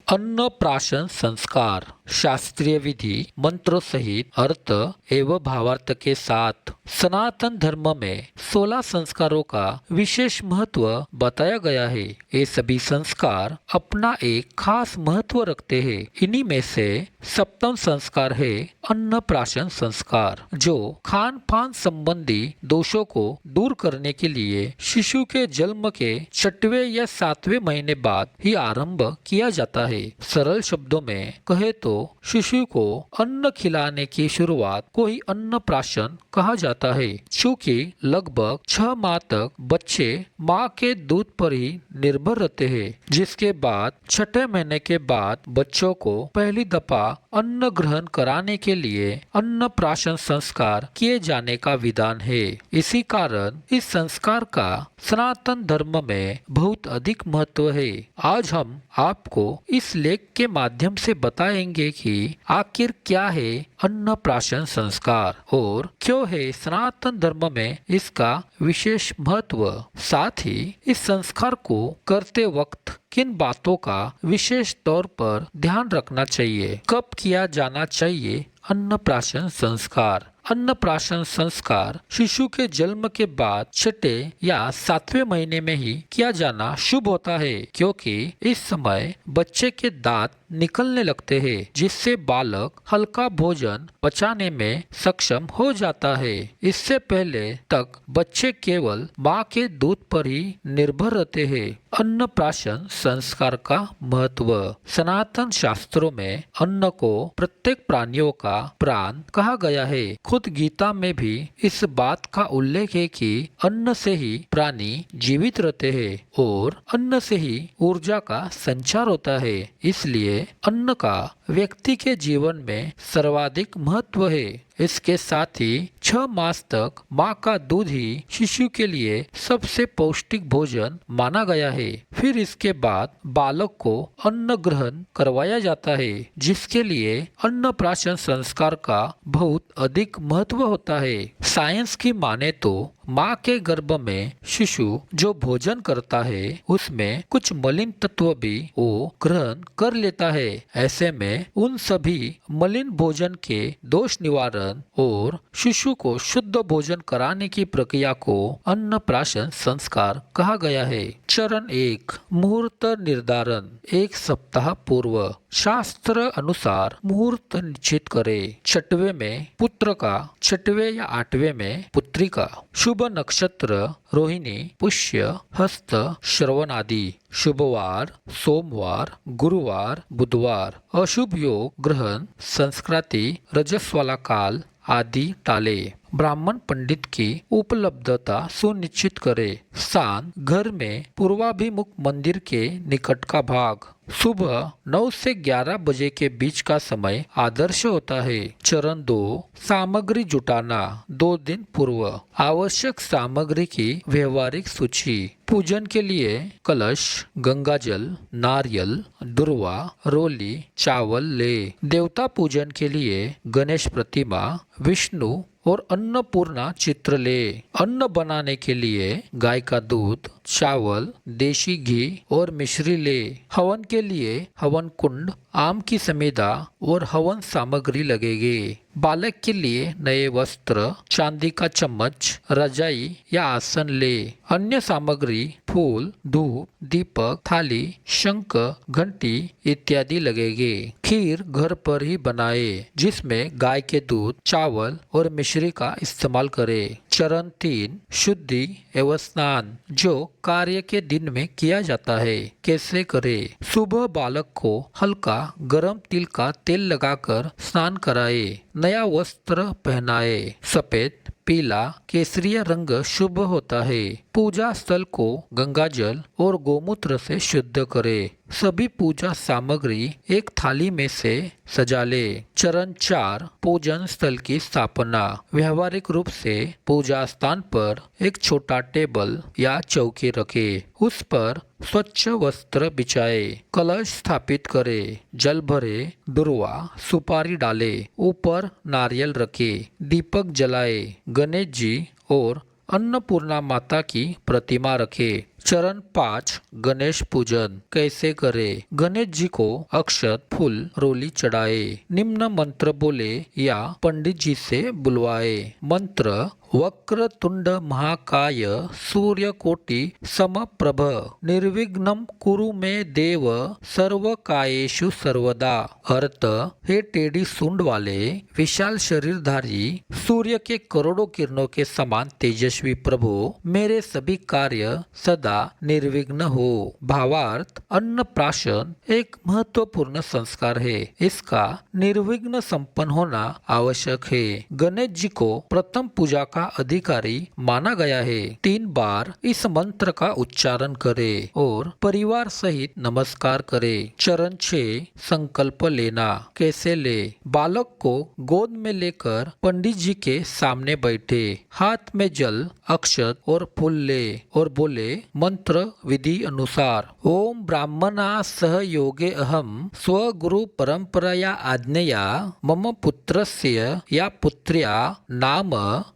अन्नप्राशन संस्कार शास्त्रीय विधि मंत्रों सहित अर्थ एवं भावार्थ के साथ। सनातन धर्म में 16 संस्कारों का विशेष महत्व बताया गया है। ये सभी संस्कार अपना एक खास महत्व रखते हैं। इन्हीं में से सप्तम संस्कार है अन्नप्राशन संस्कार, जो खान पान संबंधी दोषों को दूर करने के लिए शिशु के जन्म के 6वें या 7वें महीने बाद ही आरंभ किया जाता है। सरल शब्दों में कहे तो शिशु को अन्न खिलाने की शुरुआत को ही अन्नप्राशन कहा जाता है। चूँकि लगभग 6 माह तक बच्चे माँ के दूध पर ही निर्भर रहते हैं, जिसके बाद 6ठे महीने के बाद बच्चों को पहली दफा अन्न ग्रहण कराने के लिए अन्नप्राशन संस्कार किए जाने का विधान है। इसी कारण इस संस्कार का सनातन धर्म में बहुत अधिक महत्व है। आज हम आपको इस लेख के माध्यम से बताएंगे कि आखिर क्या है अन्नप्राशन संस्कार और क्यों है सनातन धर्म में इसका विशेष महत्व। साथ ही इस संस्कार को करते वक्त किन बातों का विशेष तौर पर ध्यान रखना चाहिए, कब किया जाना चाहिए अन्नप्राशन संस्कार। अन्नप्राशन संस्कार शिशु के जन्म के बाद 6ठे या 7वें महीने में ही किया जाना शुभ होता है, क्योंकि इस समय बच्चे के दांत निकलने लगते हैं, जिससे बालक हल्का भोजन पचाने में सक्षम हो जाता है। इससे पहले तक बच्चे केवल माँ के दूध पर ही निर्भर रहते हैं। अन्नप्राशन संस्कार का महत्व। सनातन शास्त्रों में अन्न को प्रत्येक प्राणियों का प्राण कहा गया है। खुद गीता में भी इस बात का उल्लेख है कि अन्न से ही प्राणी जीवित रहते हैं और अन्न से ही ऊर्जा का संचार होता है। इसलिए अन्न का व्यक्ति के जीवन में सर्वाधिक महत्व है। इसके साथ ही 6 मास तक माँ का दूध ही शिशु के लिए सबसे पौष्टिक भोजन माना गया है। फिर इसके बाद बालक को अन्न ग्रहण करवाया जाता है, जिसके लिए अन्नप्राशन संस्कार का बहुत अधिक महत्व होता है। साइंस की माने तो माँ के गर्भ में शिशु जो भोजन करता है उसमें कुछ मलिन तत्व भी वो ग्रहण कर लेता है। ऐसे में उन सभी मलिन भोजन के दोष निवारण और शिशु को शुद्ध भोजन कराने की प्रक्रिया को अन्नप्राशन संस्कार कहा गया है। चरण 1 मुहूर्त निर्धारण। 1 सप्ताह पूर्व शास्त्र अनुसार मुहूर्त निश्चित करें। 6वें में पुत्र का, 6वें या 8वें में पुत्री का। शुभ नक्षत्र रोहिणी, पुष्य, हस्त, श्रवण आदि। शुभवार सोमवार, गुरुवार, बुधवार। अशुभ योग ग्रहण, संस्कृति, रजस वाला काल आदि टाले। ब्राह्मण पंडित की उपलब्धता सुनिश्चित करे। स्थान घर में पूर्वाभिमुख मंदिर के निकट का भाग। सुबह 9 से 11 बजे के बीच का समय आदर्श होता है। चरण 2 सामग्री जुटाना। 2 दिन पूर्व आवश्यक सामग्री की व्यवहारिक सूची। पूजन के लिए कलश, गंगाजल, नारियल, दुर्वा, रोली, चावल ले। देवता पूजन के लिए गणेश प्रतिमा, विष्णु और अन्नपूर्णा चित्र ले। अन्न बनाने के लिए गाय का दूध, चावल, देशी घी और मिश्री ले। हवन के लिए हवन कुंड, आम की समीदा और हवन सामग्री लगेगी। बालक के लिए नए वस्त्र, चांदी का चम्मच, रजाई या आसन ले। अन्य सामग्री फूल, धूप, दीपक, थाली, शंख, घंटी इत्यादि लगेगी। खीर घर पर ही बनाए, जिसमें गाय के दूध, चावल और मिश्री का इस्तेमाल करें। चरण 3 शुद्धि एवं स्नान, जो कार्य के दिन में किया जाता है। कैसे करें? सुबह बालक को हल्का गरम तिल का तेल लगाकर स्नान कराए। नया वस्त्र पहनाए। सफेद, पीला, केसरिया रंग शुभ होता है। पूजा स्थल को गंगाजल और गोमूत्र से शुद्ध करे। सभी पूजा सामग्री एक थाली में से सजा ले। चरण 4 पूजन स्थल की स्थापना। व्यवहारिक रूप से पूजा स्थान पर एक छोटा टेबल या चौकी रखे। उस पर स्वच्छ वस्त्र बिछाए। कलश स्थापित करे। जल भरे। दुर्वा, सुपारी डाले। ऊपर नारियल रखे। दीपक जलाए। गणेश जी और अन्नपूर्णा माता की प्रतिमा रखे। चरण 5 गणेश पूजन कैसे करे। गणेश जी को अक्षत फूल रोली चढ़ाए, निम्न मंत्र बोले या पंडित जी से बुलवाए। मंत्र वक्रतुंड महाकाय सूर्यकोटि समप्रभ निर्विघ्नं कुरु मे देव सर्व कायेषु सर्वदा। अर्थ, हे टेढ़ी सूंड वाले विशाल शरीरधारी सूर्य के करोड़ों किरणों के समान तेजस्वी प्रभु, मेरे सभी कार्य सदा निर्विघ्न हो। भावार्थ, अन्नप्राशन एक महत्वपूर्ण संस्कार है, इसका निर्विघ्न संपन्न होना आवश्यक है। गणेश जी को प्रथम पूजा का अधिकारी माना गया है। 3 बार इस मंत्र का उच्चारण करे और परिवार सहित नमस्कार करे। चरण 6 संकल्प लेना कैसे ले। बालक को गोद में लेकर पंडित जी के सामने बैठे, हाथ में जल अक्षत और फूल ले और बोले मंत्र विधि अनुसार, ओम ब्राह्मणा सह योगे अहम स्वगुरु परंपराया आज्ञया मम पुत्रस्य या पुत्र्या नाम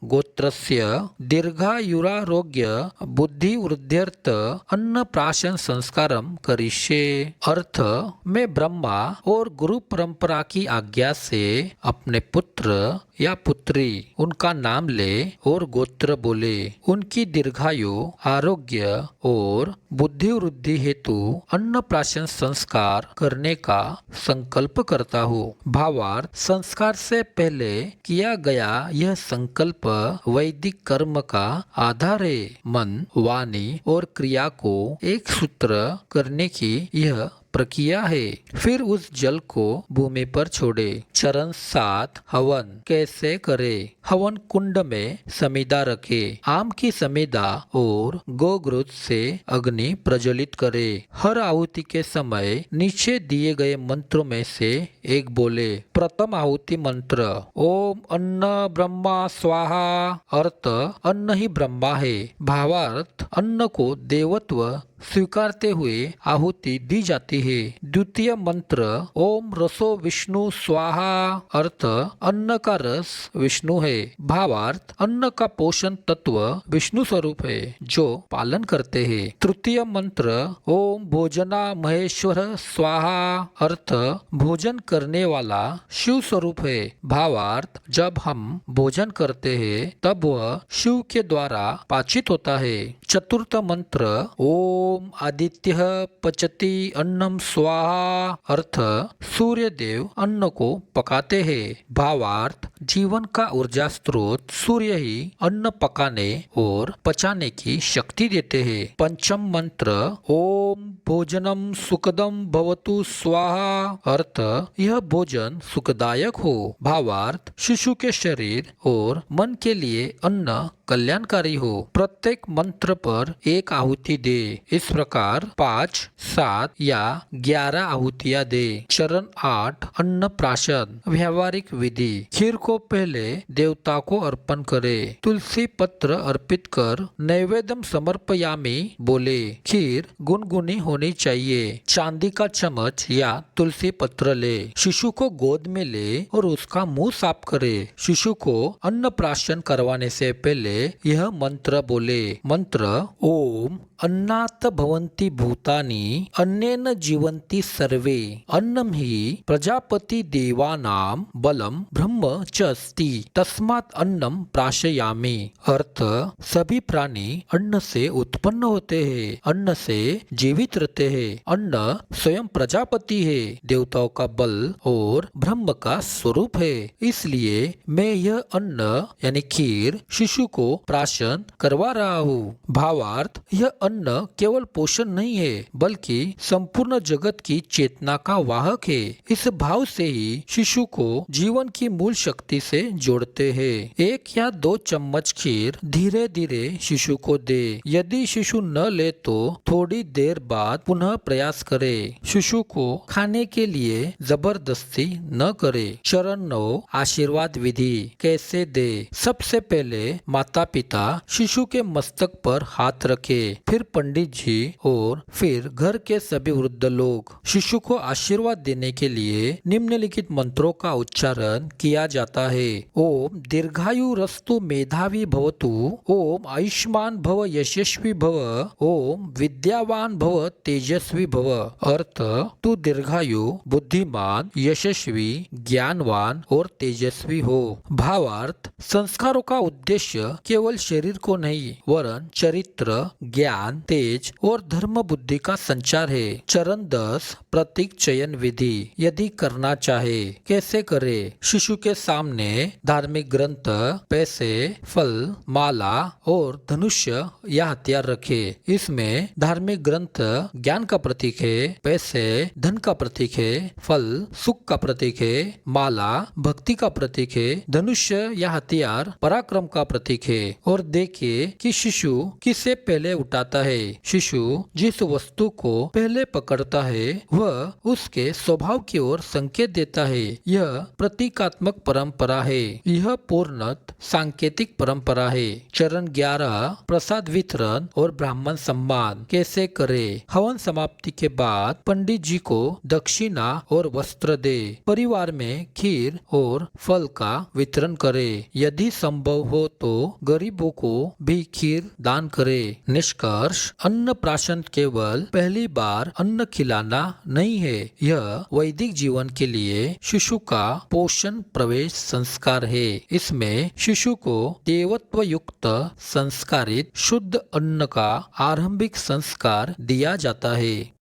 गोत्रस्य दीर्घायुरारोग्य बुद्धि वृद्ध्यर्थ अन्नप्राशन संस्कारम करिष्ये। अर्थ, मैं ब्रह्मा और गुरु परंपरा की आज्ञा से अपने पुत्र या पुत्री उनका नाम ले और गोत्र बोले, उनकी दीर्घायु आरोग्य और बुद्धि वृद्धि हेतु अन्नप्राशन संस्कार करने का संकल्प करता हूँ। भावार्थ, संस्कार से पहले किया गया यह संकल्प वैदिक कर्म का आधार है। मन, वाणी और क्रिया को एक सूत्र करने की यह प्रक्रिया है। फिर उस जल को भूमि पर छोड़े। चरण 7 हवन कैसे करे। हवन कुंड में समीदा रखे, आम की समीदा और गोघृत से अग्नि प्रज्वलित करे। हर आहुति के समय नीचे दिए गए मंत्रों में से एक बोले। प्रथम आहुति मंत्र ओम अन्न ब्रह्मा स्वाहा। अर्थ, अन्न ही ब्रह्मा है। भावार्थ, अन्न को देवत्व स्वीकारते हुए आहुति दी जाती है। द्वितीय मंत्र ओम रसो विष्णु स्वाहा। अर्थ, अन्न का रस विष्णु है। भावार्थ, अन्न का पोषण तत्व विष्णु स्वरूप है जो पालन करते हैं। तृतीय मंत्र ओम भोजना महेश्वर स्वाहा। अर्थ, भोजन करने वाला शिव स्वरूप है। भावार्थ, जब हम भोजन करते हैं तब वह शिव के द्वारा पाचित होता है। चतुर्थ मंत्र ओम आदित्य पचति अन्नम स्वाहा। अर्थ, सूर्य देव अन्न को पकाते हैं। भावार्थ, जीवन का ऊर्जा स्रोत सूर्य ही अन्न पकाने और पचाने की शक्ति देते हैं। पंचम मंत्र ओम भोजनम सुखदम भवतु स्वाहा। अर्थ, यह भोजन सुखदायक हो। भावार्थ, शिशु के शरीर और मन के लिए अन्न कल्याणकारी हो। प्रत्येक मंत्र पर एक आहुति दे। इस प्रकार 5, 7 या 11 आहुतियां दे। चरण 8 अन्न प्राशन व्यवहारिक विधि। खीर को पहले देवता को अर्पण करे, तुलसी पत्र अर्पित कर नैवेद्यम समर्पयामि बोले। खीर गुनगुनी होनी चाहिए। चांदी का चम्मच या तुलसी पत्र ले, शिशु को गोद में ले और उसका मुंह साफ करे। शिशु को अन्न प्राशन करवाने से पहले यह मंत्र बोले। मंत्र ओम अन्नात् भवन्ति भूतानि अन्नेन जीवन्ति सर्वे अन्नम ही प्रजापति देवानां बलम ब्रह्म च अस्ति तस्मात् अन्नम प्राशयामि। अर्थ, सभी प्राणी अन्न से उत्पन्न होते हैं, अन्न से जीवित रहते हैं। अन्न स्वयं प्रजापति है, देवताओं का बल और ब्रह्म का स्वरूप है। इसलिए मैं यह अन्न यानी खीर शिशु को प्राशन करवा रहा हूँ। भावार्थ, यह अन्न केवल पोषण नहीं है बल्कि संपूर्ण जगत की चेतना का वाहक है। इस भाव से ही शिशु को जीवन की मूल शक्ति से जोड़ते हैं। 1 या 2 चम्मच खीर धीरे धीरे शिशु को दे। यदि शिशु न ले तो थोड़ी देर बाद पुनः प्रयास करे। शिशु को खाने के लिए जबरदस्ती न करे। चरण 9 आशीर्वाद विधि कैसे दे। सबसे पहले माता पिता शिशु के मस्तक पर हाथ रखे, फिर पंडित जी और फिर घर के सभी वृद्ध लोग। शिशु को आशीर्वाद देने के लिए निम्नलिखित मंत्रों का उच्चारण किया जाता है। ओम दीर्घायु रस्तु मेधावी भवतु, ओम आयुष्मान भव यशस्वी भव, ओम विद्यावान भव तेजस्वी भव। अर्थ, तू दीर्घायु, बुद्धिमान, यशस्वी, ज्ञानवान और तेजस्वी हो। भावार्थ, संस्कारों का उद्देश्य केवल शरीर को नहीं वरन चरित्र, ज्ञान, तेज और धर्म बुद्धि का संचार है। चरण 10, प्रतीक चयन विधि। यदि करना चाहे कैसे करे? शिशु के सामने धार्मिक ग्रंथ, पैसे, फल, माला और धनुष्य या हथियार रखे। इसमें धार्मिक ग्रंथ ज्ञान का प्रतीक है, पैसे धन का प्रतीक है, फल सुख का प्रतीक है, माला भक्ति का प्रतीक है, धनुष्य या हथियार पराक्रम का प्रतीक है। और देखिए कि शिशु किसे पहले उठाता है। शिशु जिस वस्तु को पहले पकड़ता है वह उसके स्वभाव की ओर संकेत देता है। यह प्रतीकात्मक परंपरा है। यह पूर्णत सांकेतिक परंपरा है। चरण 11, प्रसाद वितरण और ब्राह्मण सम्मान कैसे करे? हवन समाप्ति के बाद पंडित जी को दक्षिणा और वस्त्र दे। परिवार में खीर और फल का वितरण करे। यदि संभव हो तो गरीबों को भी खीर दान करे। निष्कर्ष, अन्नप्राशन केवल पहली बार अन्न खिलाना नहीं है, यह वैदिक जीवन के लिए शिशु का पोषण प्रवेश संस्कार है। इसमें शिशु को देवत्व युक्त संस्कारित शुद्ध अन्न का आरंभिक संस्कार दिया जाता है।